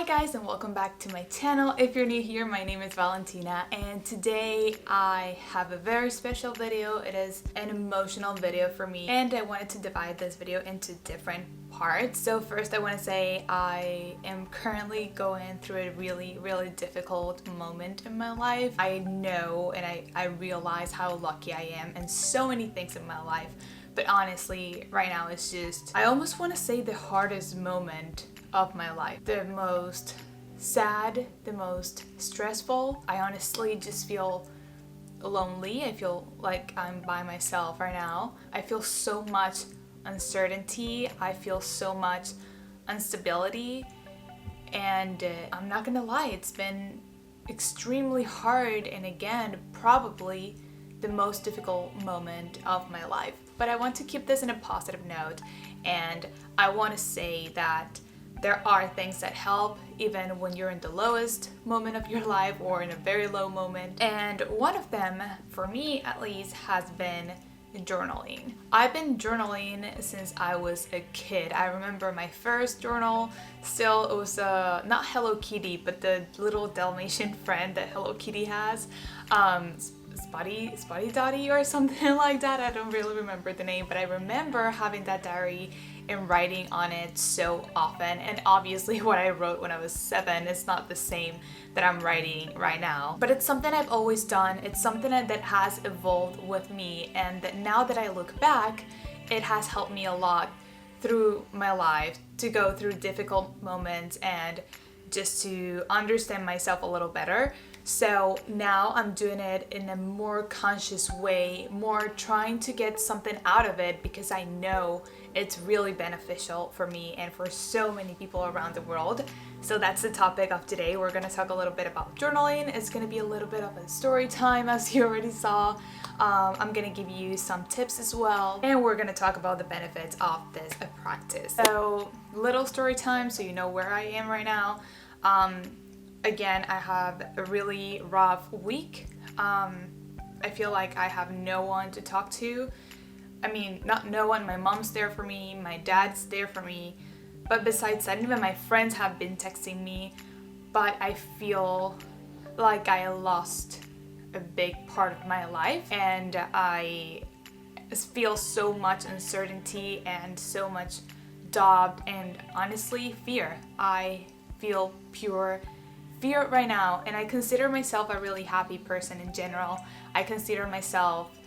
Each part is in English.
guys, and welcome back to my channel. If you're new here, my name is Valentina, and today I have a very special video. It is an emotional video for me, and I wanted to divide this video into different parts. So first I want to say I am currently going through a really difficult moment in my life. I know and I realize how lucky I am in so many things in my life, but honestly right now it's just, I almost want to say the hardest moment of my life. The most sad, the most stressful. I honestly just feel lonely. I feel like I'm by myself right now. I feel so much uncertainty. I feel so much instability. And I'm not gonna lie, it's been extremely hard, and again, probably the most difficult moment of my life. But I want to keep this in a positive note, and I want to say that there are things that help even when you're in the lowest moment of your life or in a very low moment. And one of them, for me at least, has been journaling. I've been journaling since I was a kid. I remember my first journal, still it was not Hello Kitty, but the little Dalmatian friend that Hello Kitty has. Spotty Dotty or something like that. I don't really remember the name, but I remember having that diary and writing on it so often. And obviously what I wrote when I was 7 is not the same that I'm writing right now, but it's something I've always done. It's something that has evolved with me, and that now that I look back, it has helped me a lot through my life to go through difficult moments and just to understand myself a little better. So now I'm doing it in a more conscious way, more trying to get something out of it, because I know it's really beneficial for me and for so many people around the world. So that's the topic of today. We're going to talk a little bit about journaling. It's going to be a little bit of a story time, as you already saw. I'm going to give you some tips as well, and we're going to talk about the benefits of this practice. So little story time, so you know where I am right now. Again, I have a really rough week. I feel like I have no one to talk to. I mean, not no one, my mom's there for me, my dad's there for me, but besides that, even my friends have been texting me, but I feel like I lost a big part of my life, and I feel so much uncertainty and so much doubt and honestly fear. I feel pure fear right now, and I consider myself a really happy person in general. I consider myself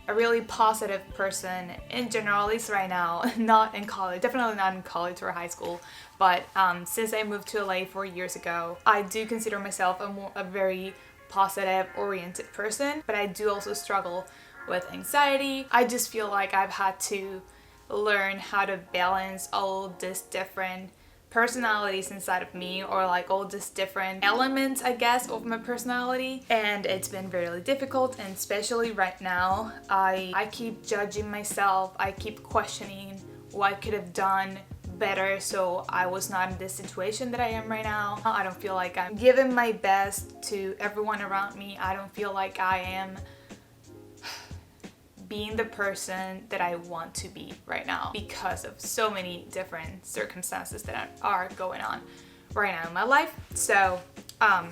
a really positive person in general, at least right now. Not in college, definitely not in college or high school, but since I moved to LA 4 years ago, I do consider myself a very positive oriented person, but I do also struggle with anxiety. I just feel like I've had to learn how to balance all these different personalities inside of me, or like all these different elements, I guess, of my personality, and it's been really difficult. And especially right now, I keep judging myself. I keep questioning what I could have done better so I was not in this situation that I am right now. I don't feel like I'm giving my best to everyone around me. I don't feel like I am being the person that I want to be right now because of so many different circumstances that are going on right now in my life. So I'm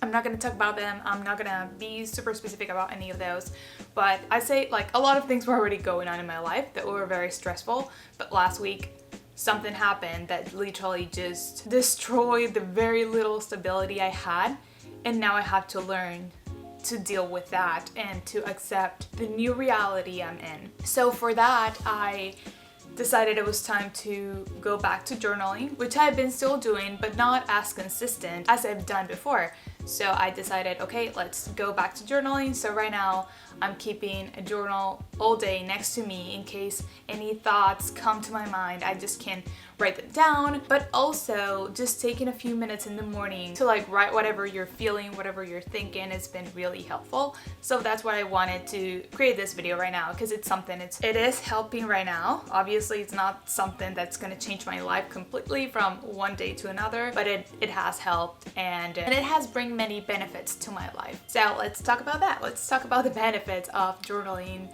not gonna talk about them. I'm not gonna be super specific about any of those, but I say like a lot of things were already going on in my life that were very stressful, but last week something happened that literally just destroyed the very little stability I had, and now I have to learn to deal with that and to accept the new reality I'm in. So for that, I decided it was time to go back to journaling, which I've been still doing, but not as consistent as I've done before. So I decided, okay, let's go back to journaling. So right now I'm keeping a journal all day next to me in case any thoughts come to my mind. I just can write them down, but also just taking a few minutes in the morning to like write whatever you're feeling, whatever you're thinking has been really helpful. So that's why I wanted to create this video right now, because it's something, it is helping right now. Obviously it's not something that's going to change my life completely from one day to another, but it has helped, and it has bring many benefits to my life. So let's talk about that. Let's talk about the benefits of journaling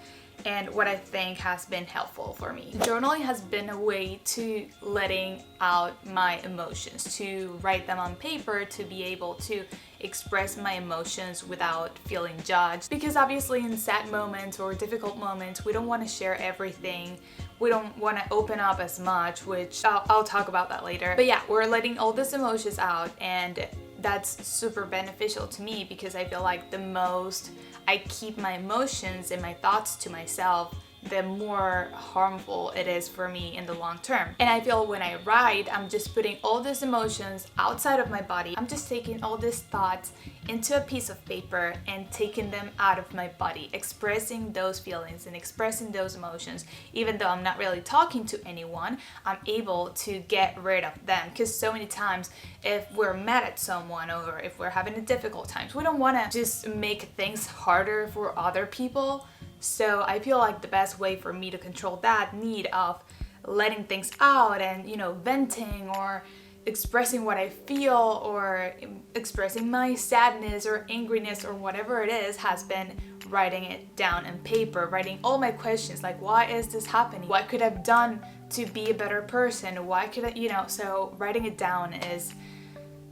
and what I think has been helpful for me. Journaling has been a way to letting out my emotions, to write them on paper, to be able to express my emotions without feeling judged. Because obviously in sad moments or difficult moments, we don't want to share everything. We don't want to open up as much, which I'll talk about that later. But yeah, we're letting all these emotions out, and that's super beneficial to me because I feel like the most I keep my emotions and my thoughts to myself, the more harmful it is for me in the long term. And I feel when I write, I'm just putting all these emotions outside of my body. I'm just taking all these thoughts into a piece of paper and taking them out of my body, expressing those feelings and expressing those emotions. Even though I'm not really talking to anyone, I'm able to get rid of them. Because so many times, if we're mad at someone or if we're having a difficult time, we don't want to just make things harder for other people. So I feel like the best way for me to control that need of letting things out and, venting or expressing what I feel or expressing my sadness or angriness or whatever it is has been writing it down on paper, writing all my questions like, why is this happening? What could I have done to be a better person? Why could I, so writing it down is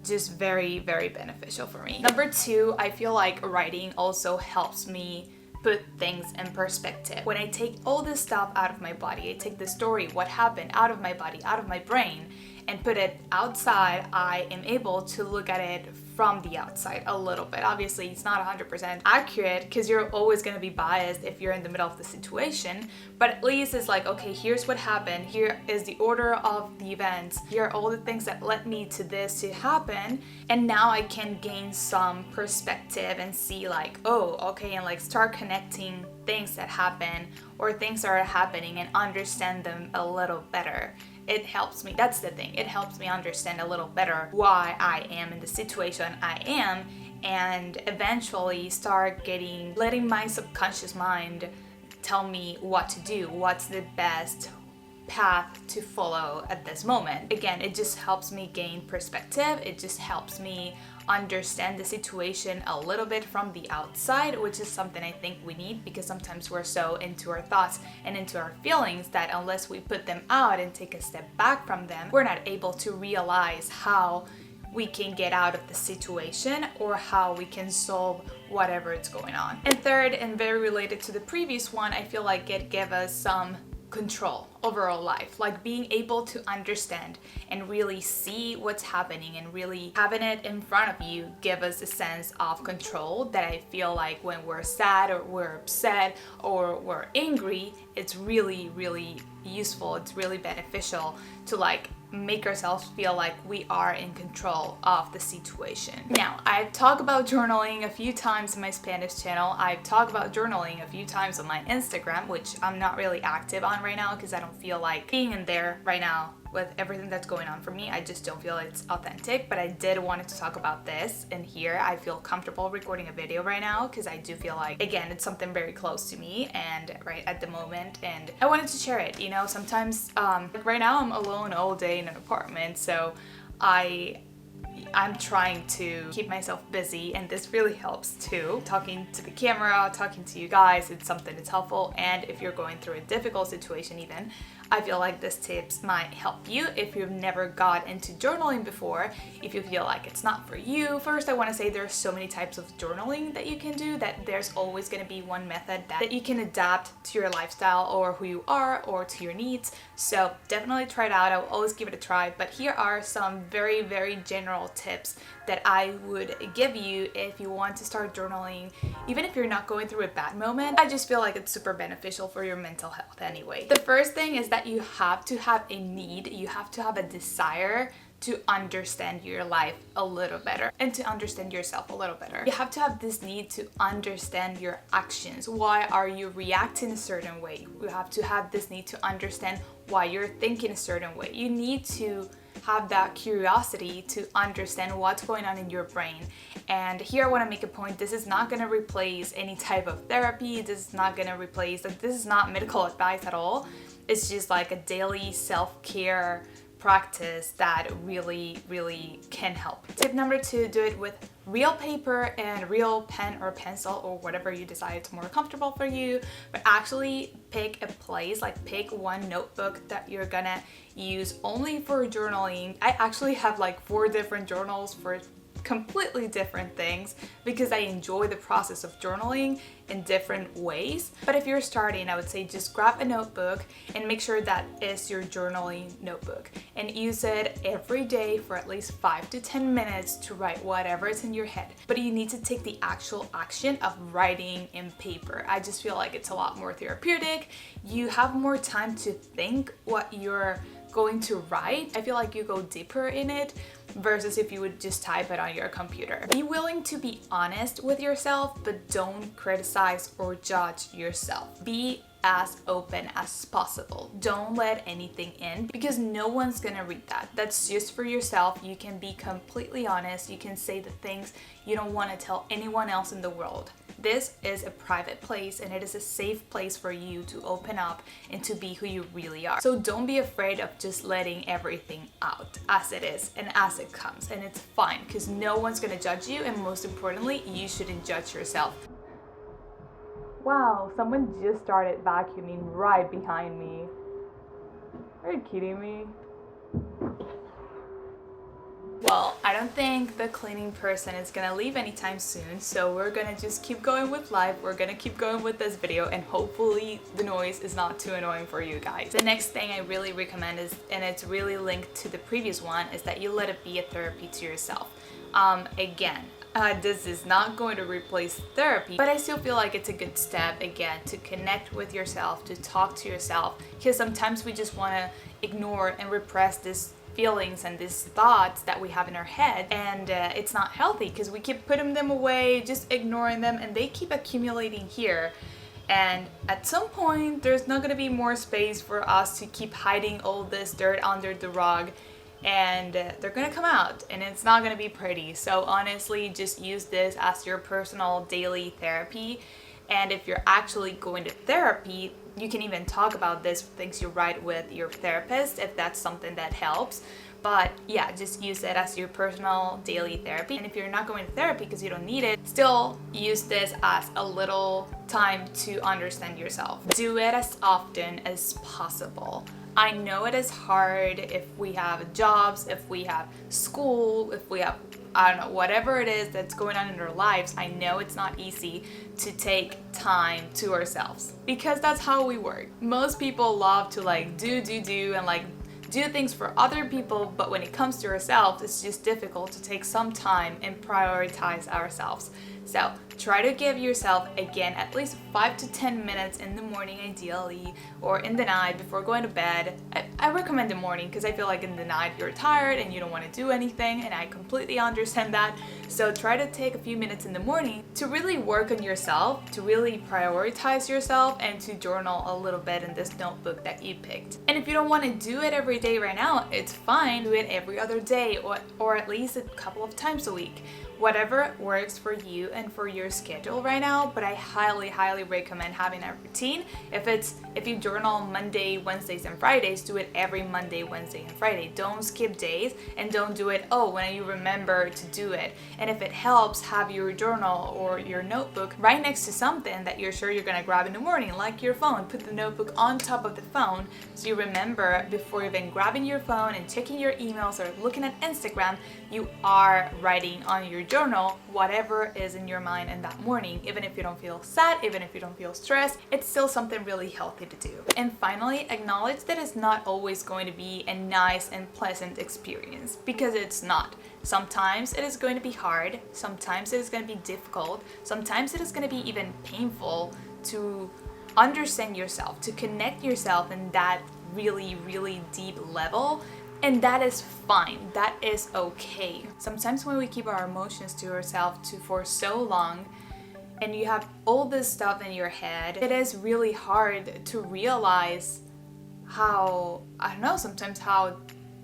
just very, very beneficial for me. Number 2, I feel like writing also helps me put things in perspective. When I take all this stuff out of my body, I take the story, what happened, out of my body, out of my brain, and put it outside, I am able to look at it from the outside a little bit. Obviously, it's not 100% accurate because you're always going to be biased if you're in the middle of the situation, but at least it's like, okay, here's what happened, here is the order of the events, here are all the things that led me to this to happen, and now I can gain some perspective and see like, oh, okay, and like start connecting things that happen or things that are happening and understand them a little better. It helps me, that's the thing, it helps me understand a little better why I am in the situation I am, and eventually start letting my subconscious mind tell me what to do, what's the best path to follow at this moment. Again, it just helps me gain perspective, it just helps me understand the situation a little bit from the outside, which is something I think we need because sometimes we're so into our thoughts and into our feelings that unless we put them out and take a step back from them, we're not able to realize how we can get out of the situation or how we can solve whatever is going on. And third, and very related to the previous one, I feel like it gave us some control over our life, like being able to understand and really see what's happening and really having it in front of you give us a sense of control that I feel like when we're sad or we're upset or we're angry, it's really, really useful, it's really beneficial to like make ourselves feel like we are in control of the situation. Now, I've talked about journaling a few times in my Spanish channel. I've talked about journaling a few times on my Instagram, which I'm not really active on right now because I don't feel like being in there right now with everything that's going on for me. I just don't feel it's authentic, but I did want to talk about this, and here I feel comfortable recording a video right now because I do feel like, again, it's something very close to me and right at the moment, and I wanted to share it. Sometimes like right now I'm alone all day in an apartment, so I'm trying to keep myself busy, and this really helps too. Talking to the camera, talking to you guys, it's something that's helpful, and if you're going through a difficult situation even, I feel like this tips might help you if you've never got into journaling before. If you feel like it's not for you, first I want to say there's so many types of journaling that you can do that there's always going to be one method that you can adapt to your lifestyle or who you are or to your needs. So definitely try it out. I will always give it a try, but here are some very, very general tips that I would give you if you want to start journaling, even if you're not going through a bad moment. I just feel like it's super beneficial for your mental health anyway. The first thing is that you have to have a need, you have to have a desire to understand your life a little better and to understand yourself a little better. You have to have this need to understand your actions. Why are you reacting a certain way? You have to have this need to understand why you're thinking a certain way. You need to have that curiosity to understand what's going on in your brain. And here I want to make a point, this is not going to replace any type of therapy, this is not going to replace, this is not medical advice at all. It's just like a daily self-care practice that really can help. Tip number 2, do it with real paper and real pen or pencil or whatever you decide is more comfortable for you, but actually pick a place, like pick one notebook that you're gonna use only for journaling. I actually have like 4 different journals for completely different things because I enjoy the process of journaling in different ways. But if you're starting, I would say just grab a notebook and make sure that is your journaling notebook and use it every day for at least 5 to 10 minutes to write whatever is in your head. But you need to take the actual action of writing in paper. I just feel like it's a lot more therapeutic. You have more time to think what you're going to write. I feel like you go deeper in it versus if you would just type it on your computer. Be willing to be honest with yourself, but don't criticize or judge yourself. Be as open as possible. Don't let anything in because no one's gonna read that. That's just for yourself. You can be completely honest. You can say the things you don't want to tell anyone else in the world. This is a private place and it is a safe place for you to open up and to be who you really are. So don't be afraid of just letting everything out as it is and as it comes, and it's fine because no one's gonna judge you, and most importantly, you shouldn't judge yourself. Wow, someone just started vacuuming right behind me. Are you kidding me? Well, I don't think the cleaning person is gonna leave anytime soon, so we're gonna just keep going with life. We're gonna keep going with this video, and hopefully the noise is not too annoying for you guys. The next thing I really recommend is, and it's really linked to the previous one, is that you let it be a therapy to yourself. This is not going to replace therapy, but I still feel like it's a good step, again, to connect with yourself, to talk to yourself, because sometimes we just want to ignore and repress this feelings and these thoughts that we have in our head, and it's not healthy because we keep putting them away, just ignoring them, and they keep accumulating here. And at some point there's not going to be more space for us to keep hiding all this dirt under the rug, and they're gonna come out and it's not gonna be pretty. So honestly, just use this as your personal daily therapy. And if you're actually going to therapy, you can even talk about this things you write with your therapist if that's something that helps. But yeah, just use it as your personal daily therapy. And if you're not going to therapy because you don't need it, still use this as a little time to understand yourself. Do it as often as possible. I know it is hard if we have jobs, if we have school, if we have, I don't know, whatever it is that's going on in our lives. I know it's not easy to take time to ourselves because that's how we work. Most people love to like do and like do things for other people, but when it comes to ourselves, it's just difficult to take some time and prioritize ourselves. So try to give yourself, again, at least 5 to 10 minutes in the morning ideally, or in the night before going to bed. I recommend the morning because I feel like in the night you're tired and you don't want to do anything, and I completely understand that. So try to take a few minutes in the morning to really work on yourself, to really prioritize yourself, and to journal a little bit in this notebook that you picked. And if you don't want to do it every day right now, it's fine. Do it every other day or at least a couple of times a week. Whatever works for you and for your schedule right now, but I highly recommend having a routine. If you journal Monday, Wednesdays, and Fridays, do it every Monday, Wednesday, and Friday. Don't skip days, and don't do it when you remember to do it. And if it helps, have your journal or your notebook right next to something that you're sure you're gonna grab in the morning, like your phone. Put the notebook on top of the phone so you remember before even grabbing your phone and checking your emails or looking at Instagram, you are writing on your journal whatever is in your mind in that morning. Even if you don't feel sad, even if you don't feel stressed, it's still something really healthy to do. And finally, acknowledge that it's not always going to be a nice and pleasant experience, because it's not. Sometimes it is going to be hard, sometimes it is going to be difficult, sometimes it is going to be even painful to understand yourself, to connect yourself in that really deep level. And that is fine. That is okay. Sometimes when we keep our emotions to ourselves for so long, and you have all this stuff in your head, it is really hard to realize how, I don't know, sometimes how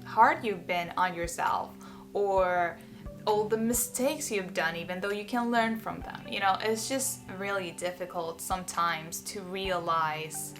hard you've been on yourself, or all the mistakes you've done, even though you can learn from them. You know, it's just really difficult sometimes to realize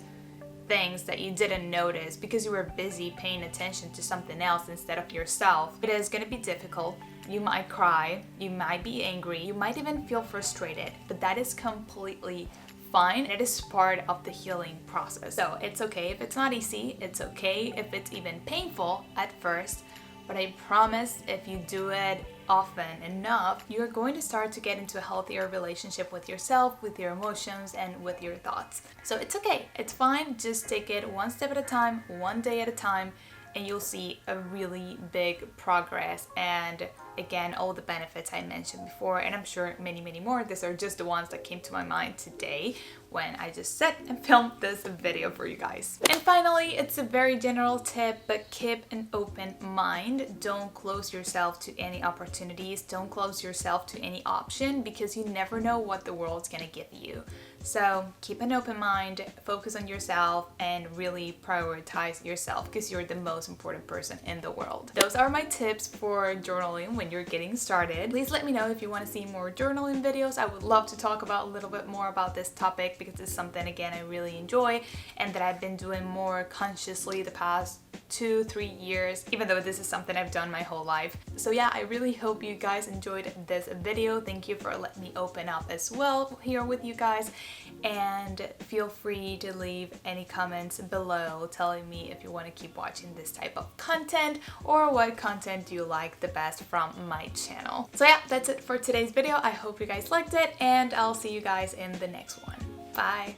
things that you didn't notice because you were busy paying attention to something else instead of yourself. It is going to be difficult. You might cry, you might be angry, you might even feel frustrated, but that is completely fine. It is part of the healing process. So it's okay if it's not easy, it's okay if it's even painful at first, but I promise if you do it often enough, you're going to start to get into a healthier relationship with yourself, with your emotions, and with your thoughts. So it's okay, it's fine, just take it one step at a time, one day at a time, and you'll see a really big progress. And again, all the benefits I mentioned before, and I'm sure many more. These are just the ones that came to my mind today when I just sat and filmed this video for you guys. And finally, it's a very general tip, but keep an open mind. Don't close yourself to any opportunities. Don't close yourself to any option, because you never know what the world's gonna give you. So keep an open mind, focus on yourself, and really prioritize yourself, because you're the most important person in the world. Those are my tips for journaling when you're getting started. Please let me know if you want to see more journaling videos. I would love to talk about a little bit more about this topic, because it's something, again, I really enjoy and that I've been doing more consciously the past 2-3 years, even though this is something I've done my whole life. So yeah, I really hope you guys enjoyed this video. Thank you for letting me open up as well here with you guys, and feel free to leave any comments below telling me if you want to keep watching this type of content, or what content you like the best from my channel. So yeah, that's it for today's video. I hope you guys liked it, and I'll see you guys in the next one. Bye!